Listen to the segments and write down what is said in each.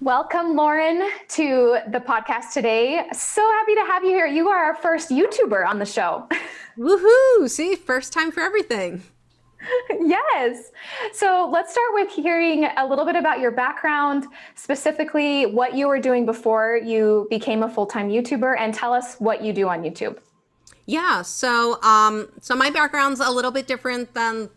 Welcome, Lauren, to the podcast today. So happy to have you here. You are our first YouTuber on the show. Woohoo! See, first time for everything. Yes. So let's start with hearing a little bit about your background, specifically what you were doing before you became a full-time YouTuber, and tell us what you do on YouTube. So my background's a little bit different than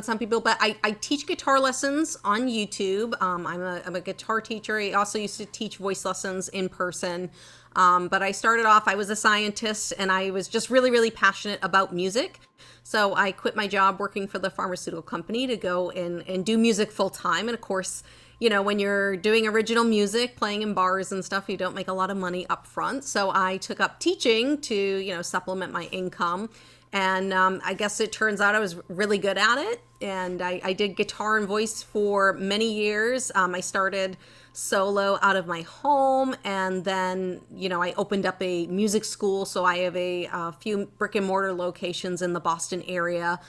some people, but I teach guitar lessons on YouTube. I'm a guitar teacher. I also used to teach voice lessons in person. But I started off, I was a scientist and I was just really, really passionate about music. So I quit my job working for the pharmaceutical company to go and do music full time. And of course, when you're doing original music, playing in bars and stuff, you don't make a lot of money up front. So I took up teaching to, supplement my income. And I guess it turns out I was really good at it. And I did guitar and voice for many years. I started solo out of my home. And then, I opened up a music school. So I have a few brick and mortar locations in the Boston area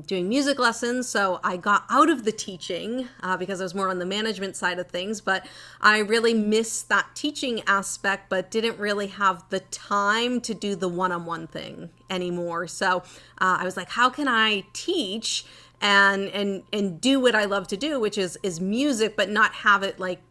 doing music lessons. So I got out of the teaching because I was more on the management side of things, but I really missed that teaching aspect, but didn't really have the time to do the one-on-one thing anymore. So I was like, how can I teach and do what I love to do, which is music, but not have it like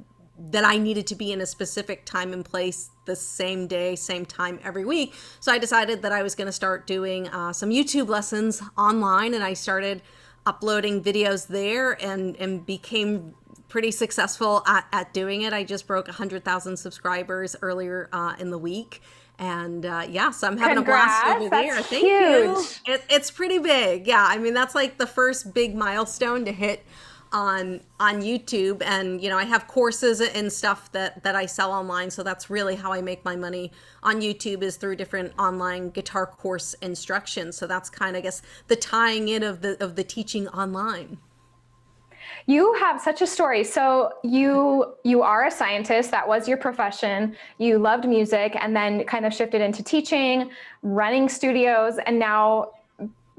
that I needed to be in a specific time and place the same day, same time every week. So I decided that I was going to start doing some YouTube lessons online, and I started uploading videos there and became pretty successful at doing it. I just broke 100,000 subscribers earlier in the week. And so I'm having a blast over there. That's Thank huge. you. It's pretty big. Yeah, I mean, that's like the first big milestone to hit on YouTube. And I have courses and stuff that I sell online, so that's really how I make my money on YouTube, is through different online guitar course instructions. So that's kind of, I guess, the tying in of the teaching online. You have such a story. So you are a scientist. That was your profession. You loved music and then kind of shifted into teaching, running studios, and now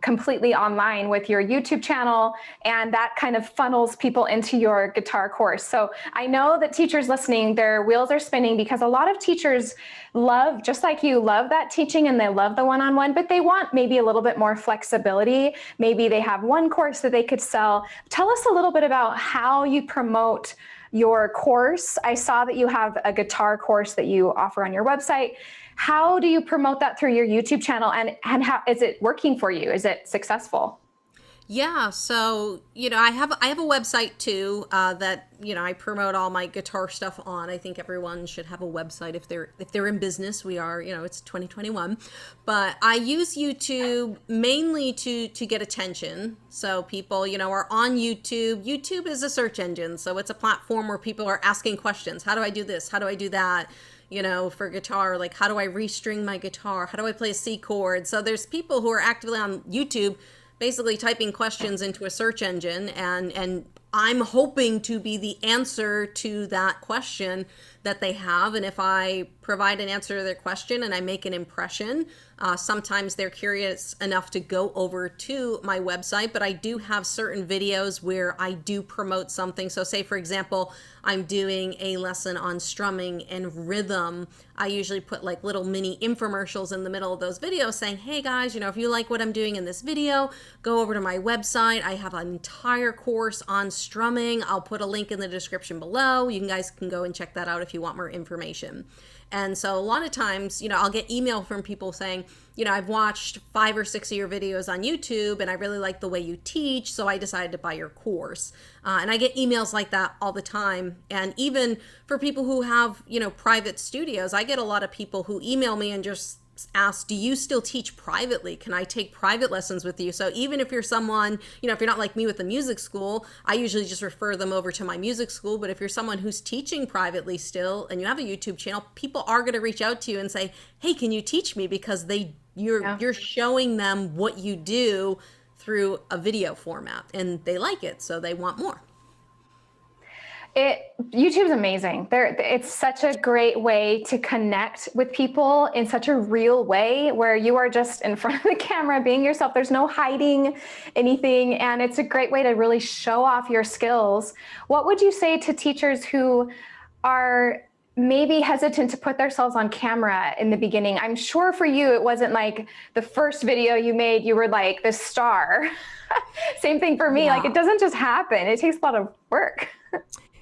completely online with your YouTube channel, and that kind of funnels people into your guitar course. So I know that teachers listening, their wheels are spinning, because a lot of teachers love, just like you, love that teaching and they love the one-on-one, but they want maybe a little bit more flexibility. Maybe they have one course that they could sell. Tell us a little bit about how you promote your course. I saw that you have a guitar course that you offer on your website. How do you promote that through your YouTube channel, and how is it working for you? Is it successful? Yeah, so I have a website too that I promote all my guitar stuff on. I think everyone should have a website if they're in business. We are, it's 2021, but I use YouTube mainly to get attention. So people are on YouTube. YouTube is a search engine, so it's a platform where people are asking questions. How do I do this? How do I do that? For guitar, like, how do I restring my guitar? How do I play a C chord? So there's people who are actively on YouTube basically typing questions into a search engine, and I'm hoping to be the answer to that question that they have. And if I provide an answer to their question and I make an impression, sometimes they're curious enough to go over to my website. But I do have certain videos where I do promote something. So say, for example, I'm doing a lesson on strumming and rhythm. I usually put like little mini infomercials in the middle of those videos saying, hey guys, if you like what I'm doing in this video, go over to my website. I have an entire course on strumming. I'll put a link in the description below. You guys can go and check that out if you want more information. And so a lot of times, I'll get email from people saying, I've watched 5 or 6 of your videos on YouTube and I really like the way you teach, so I decided to buy your course. And I get emails like that all the time. And even for people who have, private studios, I get a lot of people who email me and just ask, do you still teach privately? Can I take private lessons with you? So even if you're someone, if you're not like me with the music school, I usually just refer them over to my music school. But if you're someone who's teaching privately still and you have a YouTube channel, people are going to reach out to you and say, hey, can you teach me? Because you're showing them what you do through a video format and they like it, so they want more. YouTube's amazing. It's such a great way to connect with people in such a real way, where you are just in front of the camera being yourself. There's no hiding anything. And it's a great way to really show off your skills. What would you say to teachers who are maybe hesitant to put themselves on camera in the beginning. I'm sure for you, it wasn't like the first video you made, you were like the star. Same thing for me. Like it Yeah. doesn't just happen. It takes a lot of work.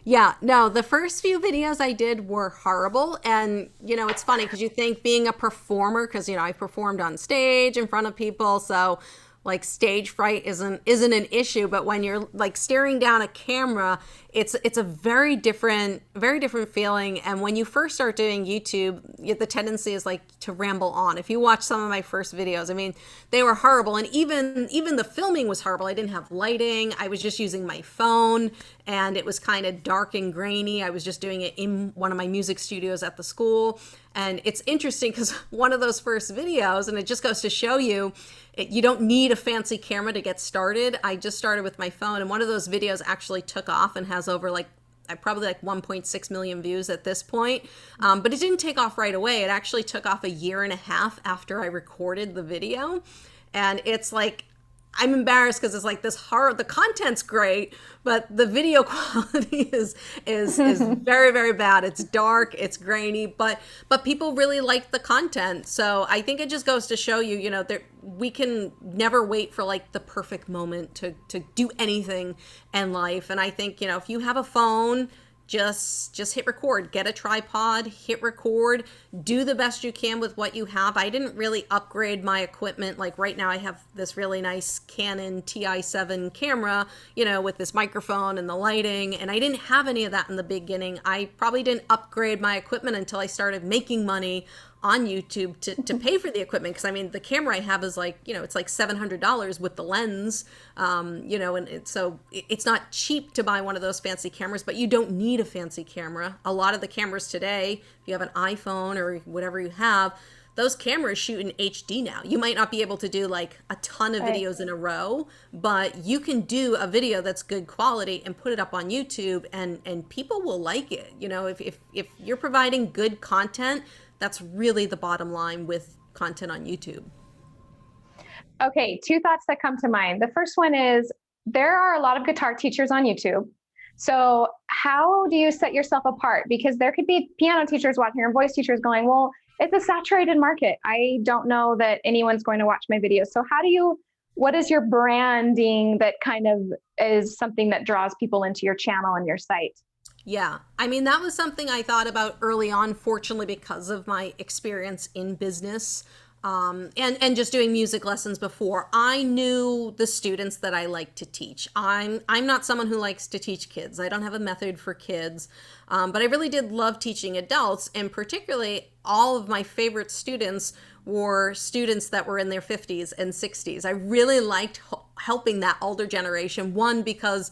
Yeah, no, the first few videos I did were horrible. And, it's funny because you think being a performer, because, I performed on stage in front of people. So, like, stage fright isn't an issue. But when you're like staring down a camera, it's a very different feeling. And when you first start doing YouTube, the tendency is like to ramble on. If you watch some of my first videos, I mean, they were horrible. And even the filming was horrible. I didn't have lighting. I was just using my phone, and it was kind of dark and grainy. I was just doing it in one of my music studios at the school. And it's interesting because one of those first videos, and it just goes to show you, you don't need a fancy camera to get started. I just started with my phone, and one of those videos actually took off and has over probably like 1.6 million views at this point. But it didn't take off right away. It actually took off a year and a half after I recorded the video. And it's like, I'm embarrassed because it's like this horror. The content's great, but the video quality is very, very bad. It's dark, it's grainy, but people really like the content. So I think it just goes to show you, that we can never wait for like the perfect moment to do anything in life. And I think, if you have a phone, just hit record, get a tripod, hit record, do the best you can with what you have. I didn't really upgrade my equipment. Like right now I have this really nice Canon TI7 camera, with this microphone and the lighting, and I didn't have any of that in the beginning. I probably didn't upgrade my equipment until I started making money on YouTube to pay for the equipment. Because I mean, the camera I have is like, it's like $700 with the lens, so it's not cheap to buy one of those fancy cameras, but you don't need a fancy camera. A lot of the cameras today, if you have an iPhone or whatever you have, those cameras shoot in HD now. You might not be able to do like a ton of videos in a row, but you can do a video that's good quality and put it up on YouTube, and people will like it. If you're providing good content, that's really the bottom line with content on YouTube. Okay, two thoughts that come to mind. The first one is there are a lot of guitar teachers on YouTube. So how do you set yourself apart? Because there could be piano teachers watching or voice teachers going, well, it's a saturated market. I don't know that anyone's going to watch my videos. So what is your branding that kind of is something that draws people into your channel and your site? Yeah. I mean, that was something I thought about early on, fortunately, because of my experience in business, and just doing music lessons before. I knew the students that I like to teach. I'm not someone who likes to teach kids. I don't have a method for kids, but I really did love teaching adults, and particularly all of my favorite students were students that were in their 50s and 60s. I really liked helping that older generation, one, because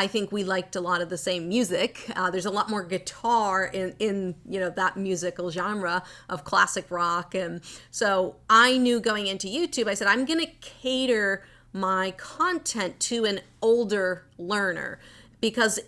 I think we liked a lot of the same music. There's a lot more guitar in that musical genre of classic rock. And so I knew going into YouTube, I said, I'm going to cater my content to an older learner because,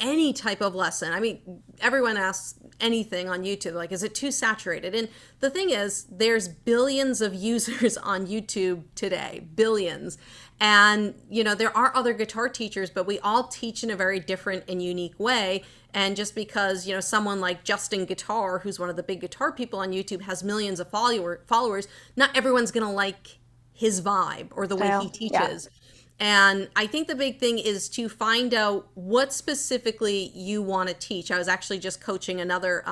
any type of lesson. I mean, everyone asks anything on YouTube, like, is it too saturated? And the thing is, there's billions of users on YouTube today, billions. And, there are other guitar teachers, but we all teach in a very different and unique way. And just because, someone like Justin Guitar, who's one of the big guitar people on YouTube, has millions of followers, not everyone's going to like his vibe or the way he teaches. Yeah. And I think the big thing is to find out what specifically you want to teach. I was actually just coaching another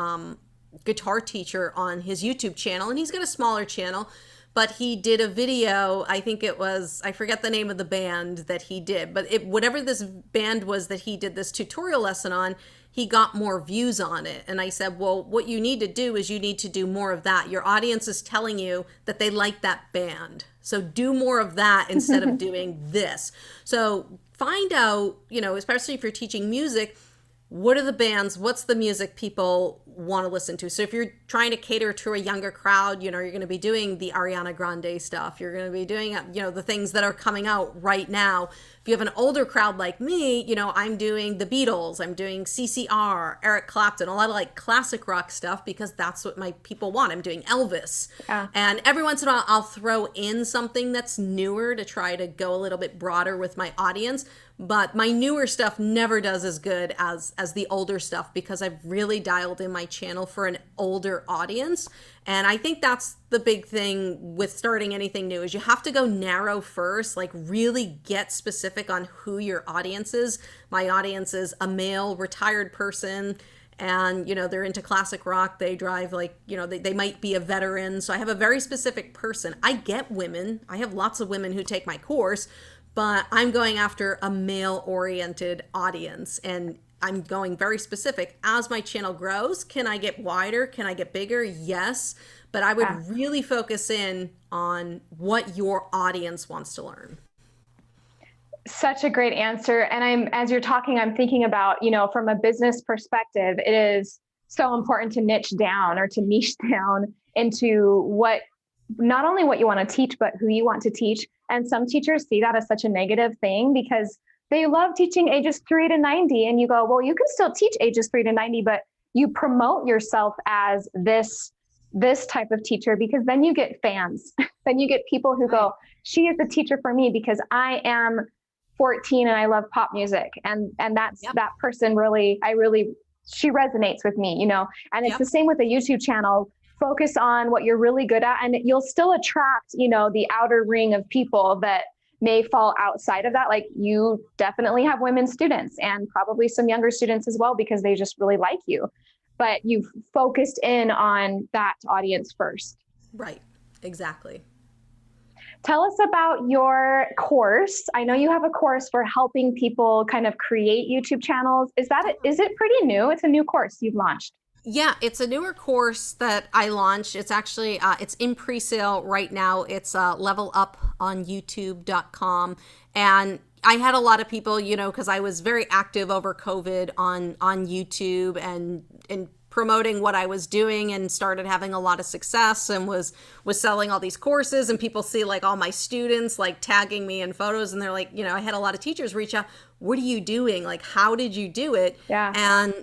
guitar teacher on his YouTube channel, and he's got a smaller channel, but he did a video. I think it was, I forget the name of the band that he did, but whatever this band was that he did this tutorial lesson on, he got more views on it. And I said, well, what you need to do is you need to do more of that. Your audience is telling you that they like that band. So do more of that instead of doing this. So find out, especially if you're teaching music, what are the bands, what's the music people want to listen to? So if you're trying to cater to a younger crowd, you're going to be doing the Ariana Grande stuff. You're going to be doing, the things that are coming out right now. If you have an older crowd like me, I'm doing the Beatles, I'm doing CCR, Eric Clapton, a lot of like classic rock stuff because that's what my people want. I'm doing Elvis. Yeah. And every once in a while I'll throw in something that's newer to try to go a little bit broader with my audience. but my newer stuff never does as good as the older stuff because I've really dialed in my channel for an older audience. And I think that's the big thing with starting anything new is you have to go narrow first, like really get specific on who your audience is. My audience is a male retired person, and they're into classic rock. They drive, like, they might be a veteran. So I have a very specific person. I get women. I have lots of women who take my course, but I'm going after a male oriented audience, and I'm going very specific. As my channel grows, can I get wider? Can I get bigger? Yes. But I would really focus in on what your audience wants to learn. Such a great answer. And as you're talking, I'm thinking about, from a business perspective, it is so important to niche down into not only what you want to teach, but who you want to teach. And some teachers see that as such a negative thing because they love teaching ages 3 to 90. And you go, well, you can still teach ages 3 to 90, but you promote yourself as this type of teacher, because then you get fans. Then you get people who go, she is the teacher for me because I am 14 and I love pop music. And that's that person she resonates with me, and it's the same with the YouTube channel. Focus on what you're really good at, and you'll still attract, the outer ring of people that may fall outside of that. Like, you definitely have women students and probably some younger students as well, because they just really like you, but you've focused in on that audience first. Right. Exactly. Tell us about your course. I know you have a course for helping people kind of create YouTube channels. Is it pretty new? It's a new course you've launched. Yeah, it's a newer course that I launched. It's actually, it's in pre-sale right now. It's leveluponyoutube.com. And I had a lot of people, because I was very active over COVID on YouTube and promoting what I was doing, and started having a lot of success, and was selling all these courses, and people see like all my students like tagging me in photos, and they're like, I had a lot of teachers reach out, what are you doing? Like, how did you do it? Yeah. And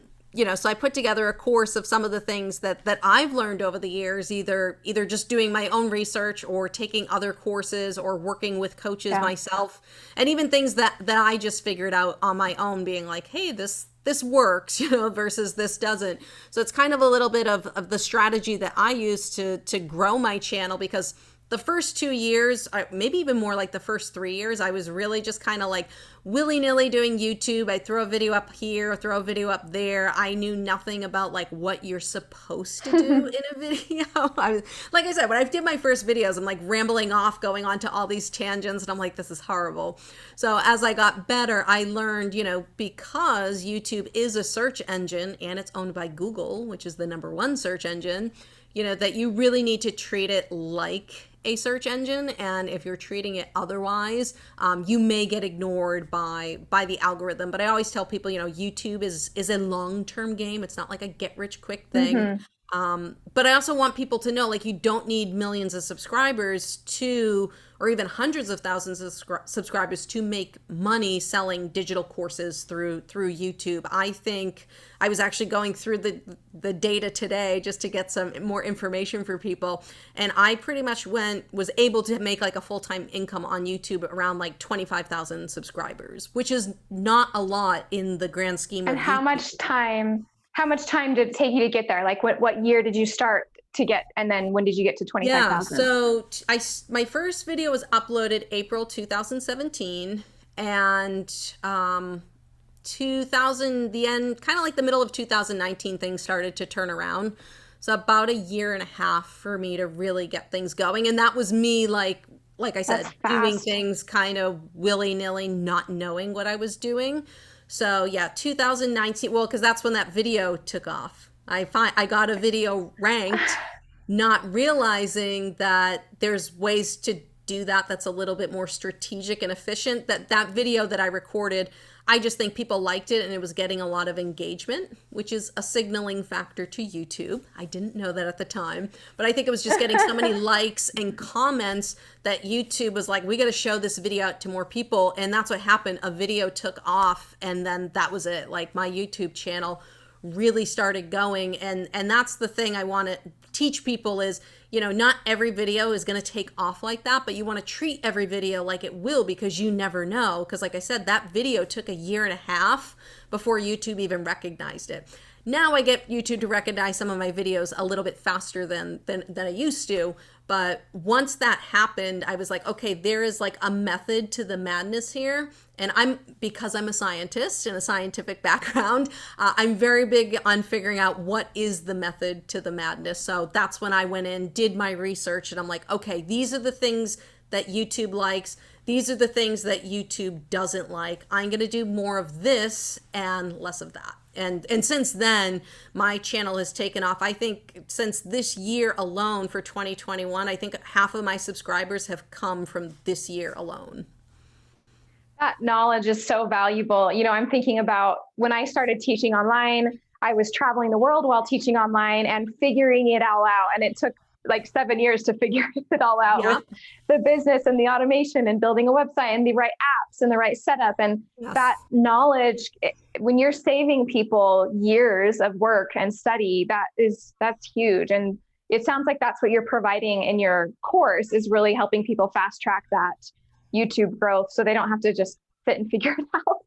so I put together a course of some of the things that I've learned over the years, either just doing my own research or taking other courses or working with coaches myself, and even things that I just figured out on my own, being like, hey, this works, versus this doesn't. So it's kind of a little bit of the strategy that I use to grow my channel, because the first 2 years, maybe even more like the first 3 years, I was really just kind of like willy-nilly doing YouTube. I throw a video up here, throw a video up there. I knew nothing about like what you're supposed to do in a video. Like I said, when I did my first videos, I'm like rambling off, going on to all these tangents, and I'm like, this is horrible. So as I got better, I learned, because YouTube is a search engine and it's owned by Google, which is the #1 search engine, that you really need to treat it like a search engine. And if you're treating it otherwise, you may get ignored by the algorithm. But I always tell people, YouTube is a long-term game. It's not like a get-rich-quick thing. Mm-hmm. But I also want people to know, like, you don't need millions of subscribers or even hundreds of thousands of subscribers to make money selling digital courses through YouTube. I think I was actually going through the data today just to get some more information for people, and I pretty much was able to make like a full-time income on YouTube around like 25,000 subscribers, which is not a lot in the grand scheme of YouTube. And how much time did it take you to get there? Like what year did you start to get, and then when did you get to 25,000? Yeah, so my first video was uploaded April 2017, and the end, kind of like the middle of 2019, things started to turn around. So about a year and a half for me to really get things going, and that was me like I said, doing things kind of willy-nilly, not knowing what I was doing. So yeah, 2019, well, because that's when that video took off. I got a video ranked, not realizing that there's ways to do that's a little bit more strategic and efficient. That video that I recorded, I just think people liked it and it was getting a lot of engagement, which is a signaling factor to YouTube. I didn't know that at the time, but I think it was just getting so many likes and comments that YouTube was like, we got to show this video out to more people. And that's what happened. A video took off, and then that was it. Like, my YouTube channel really started going. And that's the thing I want to teach people is, you know, not every video is going to take off like that, but you want to treat every video like it will, because you never know. Because like I said, that video took a year and a half before YouTube even recognized it. Now I get YouTube to recognize some of my videos a little bit faster than I used to. But once that happened, I was like, okay, there is like a method to the madness here. And because I'm a scientist and a scientific background, I'm very big on figuring out what is the method to the madness. So that's when I went in, did my research, and I'm like, okay, these are the things that YouTube likes. These are the things that YouTube doesn't like. I'm going to do more of this and less of that. And since then, my channel has taken off. I think since this year alone for 2021, I think half of my subscribers have come from this year alone. That knowledge is so valuable. You know, I'm thinking about when I started teaching online, I was traveling the world while teaching online and figuring it all out. And it took like 7 years to figure it all out with the business and the automation and building a website and the right apps and the right setup. And that knowledge, when you're saving people years of work and study, that's huge. And it sounds like that's what you're providing in your course, is really helping people fast track that YouTube growth so they don't have to just sit and figure it out.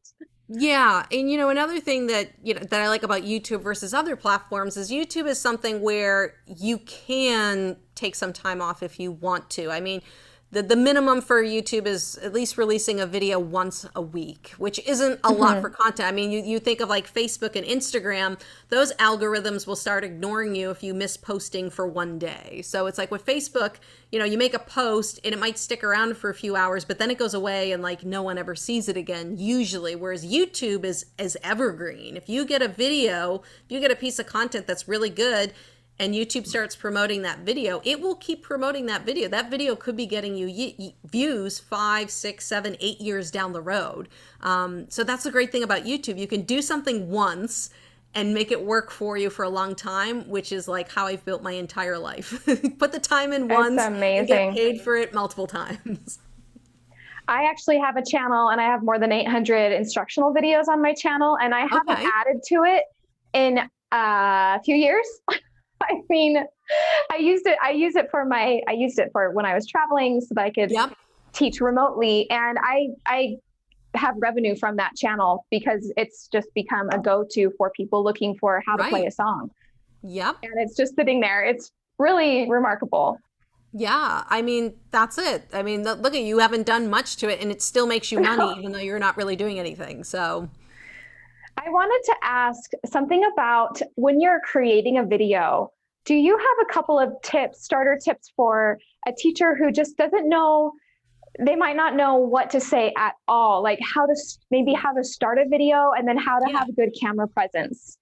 Yeah, and you know, another thing that that I like about YouTube versus other platforms is YouTube is something where you can take some time off if you want to. I mean, the minimum for YouTube is at least releasing a video once a week, which isn't a lot for content. I mean, you think of like Facebook and Instagram, those algorithms will start ignoring you if you miss posting for one day. So it's like with Facebook, you know, you make a post and it might stick around for a few hours, but then it goes away and like no one ever sees it again usually. Whereas YouTube is evergreen. If you get a video, if you get a piece of content that's really good, and YouTube starts promoting that video, it will keep promoting that video. That video could be getting you views 5, 6, 7, 8 years down the road. So that's the great thing about YouTube. You can do something once and make it work for you for a long time, which is like how I've built my entire life. Put the time in once and get paid for it multiple times. I actually have a channel and I have more than 800 instructional videos on my channel, and I haven't added to it in a few years. I mean, I used it for when I was traveling so that I could teach remotely. And I have revenue from that channel because it's just become a go-to for people looking for how to play a song. Yep. And it's just sitting there. It's really remarkable. Yeah. I mean, that's it. I mean, look at you, haven't done much to it and it still makes you money even though you're not really doing anything. So I wanted to ask something about when you're creating a video, do you have a couple of tips, starter tips for a teacher who just doesn't know, they might not know what to say at all, like how to start a video and then how to have good camera presence?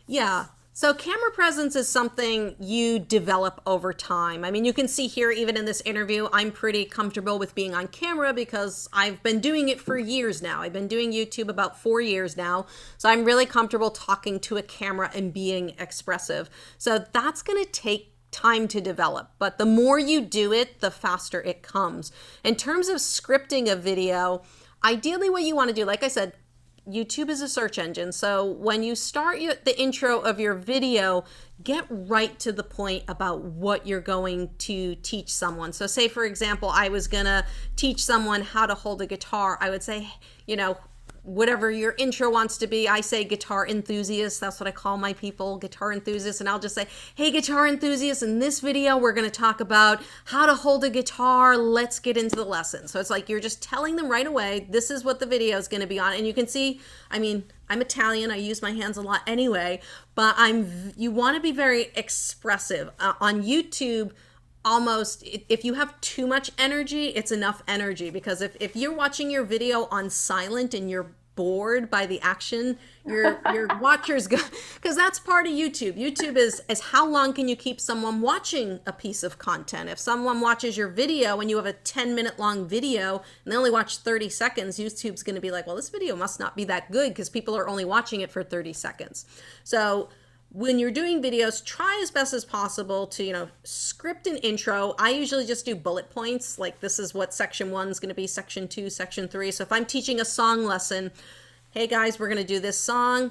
Yeah. So camera presence is something you develop over time. I mean, you can see here, even in this interview, I'm pretty comfortable with being on camera because I've been doing it for years now. I've been doing YouTube about 4 years now. So I'm really comfortable talking to a camera and being expressive. So that's going to take time to develop, but the more you do it, the faster it comes. In terms of scripting a video, ideally what you want to do, like I said, YouTube is a search engine. So when you start the intro of your video, get right to the point about what you're going to teach someone. So say, for example, I was going to teach someone how to hold a guitar. I would say, you know, whatever your intro wants to be. I say guitar enthusiast. That's what I call my people, guitar enthusiasts. And I'll just say, hey, guitar enthusiasts, in this video, we're going to talk about how to hold a guitar. Let's get into the lesson. So it's like you're just telling them right away, this is what the video is going to be on. And you can see, I mean, I'm Italian. I use my hands a lot anyway, but you want to be very expressive. On YouTube, almost, if you have too much energy, it's enough energy, because if you're watching your video on silent and you're bored by the action, your watchers go, because that's part of YouTube. YouTube is how long can you keep someone watching a piece of content. If someone watches your video and you have a 10-minute long video and they only watch 30 seconds, YouTube's going to be like, well, this video must not be that good because people are only watching it for 30 seconds. So when you're doing videos, try as best as possible to, you know, script an intro. I usually just do bullet points, like this is what section 1 is going to be, section 2, section 3. So if I'm teaching a song lesson, hey guys, we're going to do this song.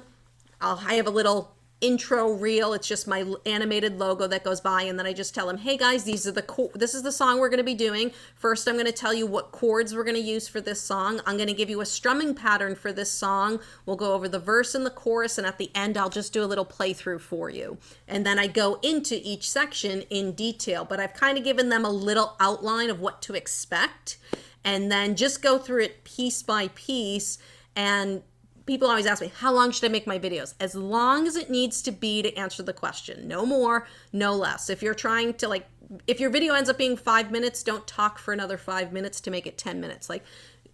I have a little intro reel. It's just my animated logo that goes by, and then I just tell them, hey guys, this is the song we're going to be doing. First, I'm going to tell you what chords we're going to use for this song. I'm going to give you a strumming pattern for this song. We'll go over the verse and the chorus, and at the end, I'll just do a little playthrough for you. And then I go into each section in detail, but I've kind of given them a little outline of what to expect, and then just go through it piece by piece. And people always ask me, how long should I make my videos? As long as it needs to be to answer the question. No more, no less. If you're trying to if your video ends up being 5 minutes, don't talk for another 5 minutes to make it 10 minutes. Like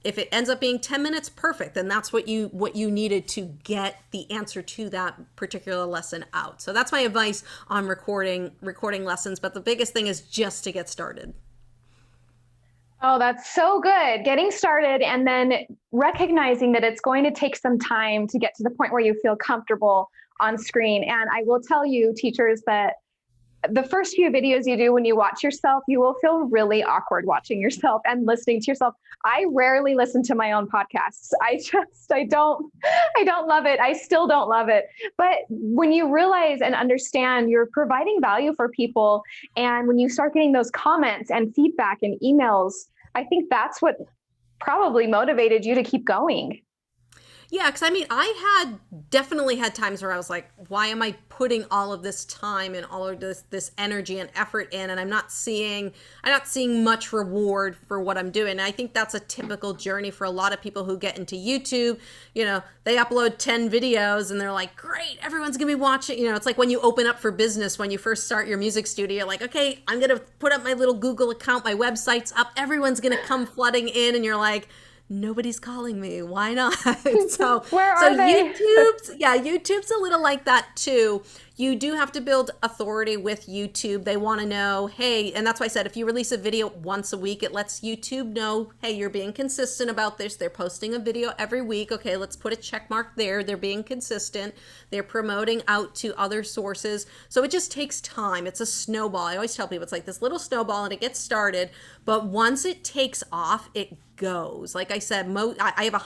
if it ends up being 10 minutes, perfect. Then that's what you needed to get the answer to that particular lesson out. So that's my advice on recording lessons. But the biggest thing is just to get started. Oh, that's so good. Getting started and then recognizing that it's going to take some time to get to the point where you feel comfortable on screen. And I will tell you, teachers, that the first few videos you do when you watch yourself, you will feel really awkward watching yourself and listening to yourself. I rarely listen to my own podcasts. I don't love it. I still don't love it. But when you realize and understand you're providing value for people, and when you start getting those comments and feedback and emails, I think that's what probably motivated you to keep going. Yeah, because I mean, I definitely had times where I was like, why am I putting all of this time and all of this energy and effort in, and I'm not seeing much reward for what I'm doing. And I think that's a typical journey for a lot of people who get into YouTube. They upload 10 videos and they're like, great, everyone's gonna be watching. It's like when you open up for business, when you first start your music studio, you're like, okay, I'm gonna put up my little Google account, my website's up, everyone's gonna come flooding in, and you're like, nobody's calling me. Why not? So where are they? YouTube's a little like that too. You do have to build authority with YouTube. They want to know, hey, and that's why I said if you release a video once a week, it lets YouTube know, hey, you're being consistent about this. They're posting a video every week. Okay, let's put a check mark there. They're being consistent. They're promoting out to other sources. So it just takes time. It's a snowball. I always tell people it's like this little snowball and it gets started, but once it takes off, it goes. Like I said, I have a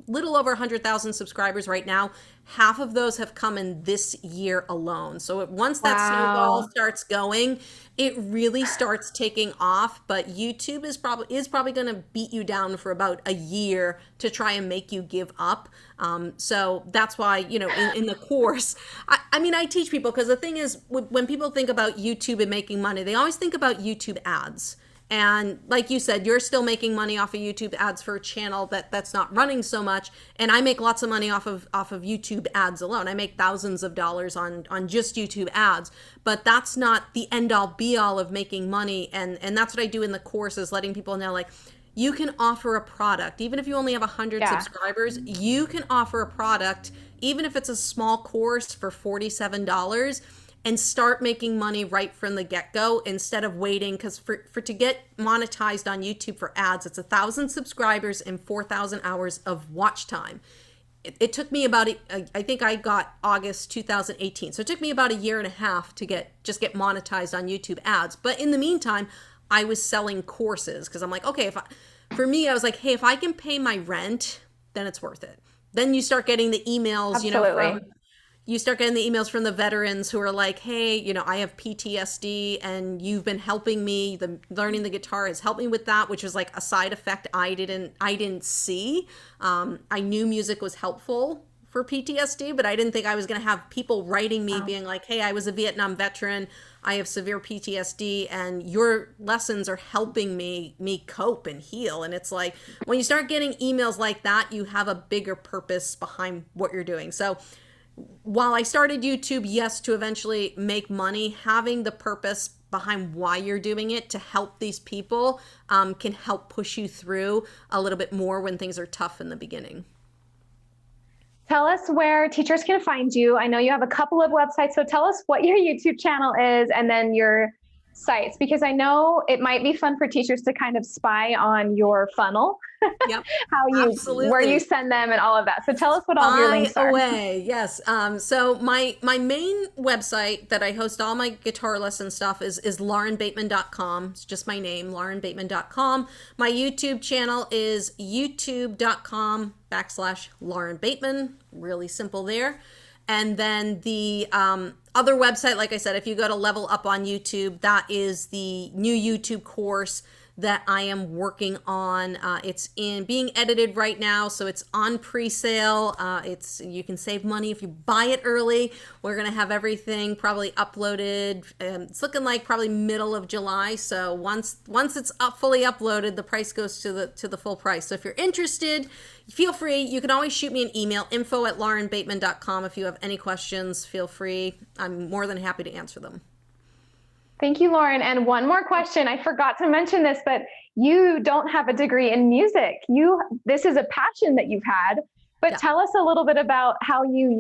little over 100,000 subscribers right now. Half of those have come in this year alone. So once that snowball starts going, it really starts taking off. But YouTube is probably going to beat you down for about a year to try and make you give up. So that's why, in the course, I teach people, because the thing is, when people think about YouTube and making money, they always think about YouTube ads. And like you said, you're still making money off of YouTube ads for a channel that's not running so much. And I make lots of money off of YouTube ads alone. I make thousands of dollars on just YouTube ads, but that's not the end all be all of making money. And that's what I do in the course, is letting people know, like, you can offer a product. Even if you only have 100 subscribers, you can offer a product, even if it's a small course, for $47, and start making money right from the get-go instead of waiting. Because for to get monetized on YouTube for ads, it's 1,000 subscribers and 4,000 hours of watch time. It took me about, I think I got August 2018. So it took me about a year and a half to get monetized on YouTube ads. But in the meantime, I was selling courses, because I'm like, okay, for me, I was like, hey, if I can pay my rent, then it's worth it. Then you start getting the emails, Absolutely. you start getting the emails from the veterans who are like, hey, I have PTSD and you've been helping me. Learning the guitar has helped me with that, which was like a side effect I didn't see. I knew music was helpful for PTSD, but I didn't think I was going to have people writing me being like, hey, I was a Vietnam veteran. I have severe PTSD and your lessons are helping me cope and heal. And it's like, when you start getting emails like that, you have a bigger purpose behind what you're doing. So while I started YouTube, yes, to eventually make money, having the purpose behind why you're doing it to help these people can help push you through a little bit more when things are tough in the beginning. Tell us where teachers can find you. I know you have a couple of websites, so tell us what your YouTube channel is and then your sites, because I know it might be fun for teachers to kind of spy on your funnel. Yep, Where you send them and all of that. So tell us what all of your links are. Yes. So my main website that I host all my guitar lesson stuff is laurenbateman.com. It's just my name, laurenbateman.com. My YouTube channel is youtube.com/Lauren Bateman. Really simple there. And then the other website, like I said, if you go to Level Up on YouTube, that is the new YouTube course that I am working on. It's in being edited right now, so it's on pre-sale. You can save money if you buy it early. We're gonna have everything probably uploaded. It's looking like probably middle of July. So once it's fully uploaded, the price goes to the full price. So if you're interested, feel free. You can always shoot me an email, info@laurenbateman.com. If you have any questions, feel free. I'm more than happy to answer them. Thank you, Lauren. And one more question. I forgot to mention this, but you don't have a degree in music. This is a passion that you've had, but Yeah. tell us a little bit about how you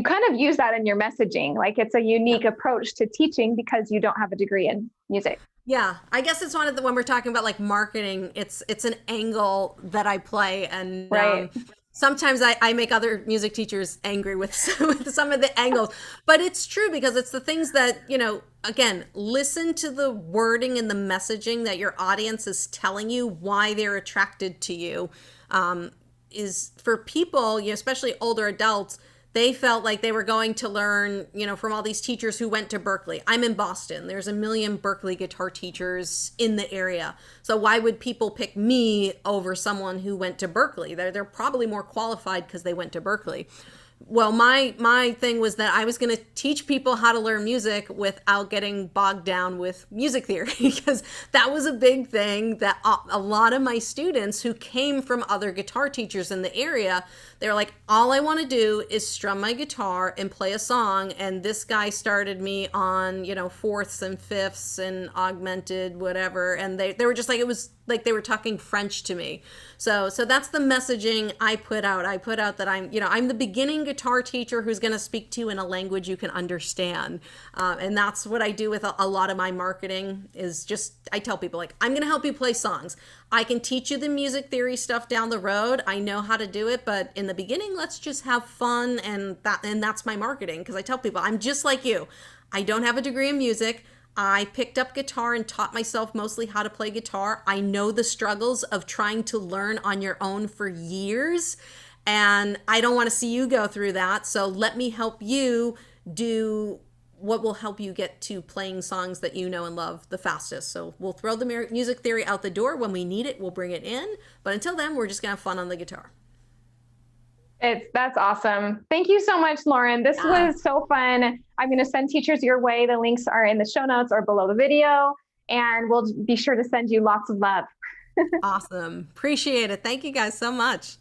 kind of use that in your messaging. Like it's a unique approach to teaching because you don't have a degree in music. Yeah, I guess it's one of the when we're talking about like marketing, it's an angle that I play, and Right. sometimes I make other music teachers angry with some of the angles, but it's true because it's the things that, again, listen to the wording and the messaging that your audience is telling you why they're attracted to you. Is for people, especially older adults, they felt like they were going to learn, from all these teachers who went to Berkeley. I'm in Boston. There's a million Berkeley guitar teachers in the area. So why would people pick me over someone who went to Berkeley? They're probably more qualified because they went to Berkeley. Well, my thing was that I was going to teach people how to learn music without getting bogged down with music theory, because that was a big thing that a lot of my students who came from other guitar teachers in the area, they were like, all I want to do is strum my guitar and play a song. And this guy started me on, fourths and fifths and augmented whatever. And they were just like, it was like they were talking French to me. So that's the messaging I put out. I put out that I'm the beginning guitar teacher who's going to speak to you in a language you can understand. And that's what I do with a lot of my marketing is just, I tell people like, I'm going to help you play songs. I can teach you the music theory stuff down the road. I know how to do it, but in the beginning, let's just have fun. And that's my marketing. Because I tell people, I'm just like you. I don't have a degree in music. I picked up guitar and taught myself mostly how to play guitar. I know the struggles of trying to learn on your own for years, and I don't want to see you go through that. So let me help you do what will help you get to playing songs that you know and love the fastest. So we'll throw the music theory out the door. When we need it, we'll bring it in. But until then, we're just going to have fun on the guitar. That's awesome. Thank you so much, Lauren. This was so fun. I'm going to send teachers your way. The links are in the show notes or below the video, and we'll be sure to send you lots of love. Awesome. Appreciate it. Thank you guys so much.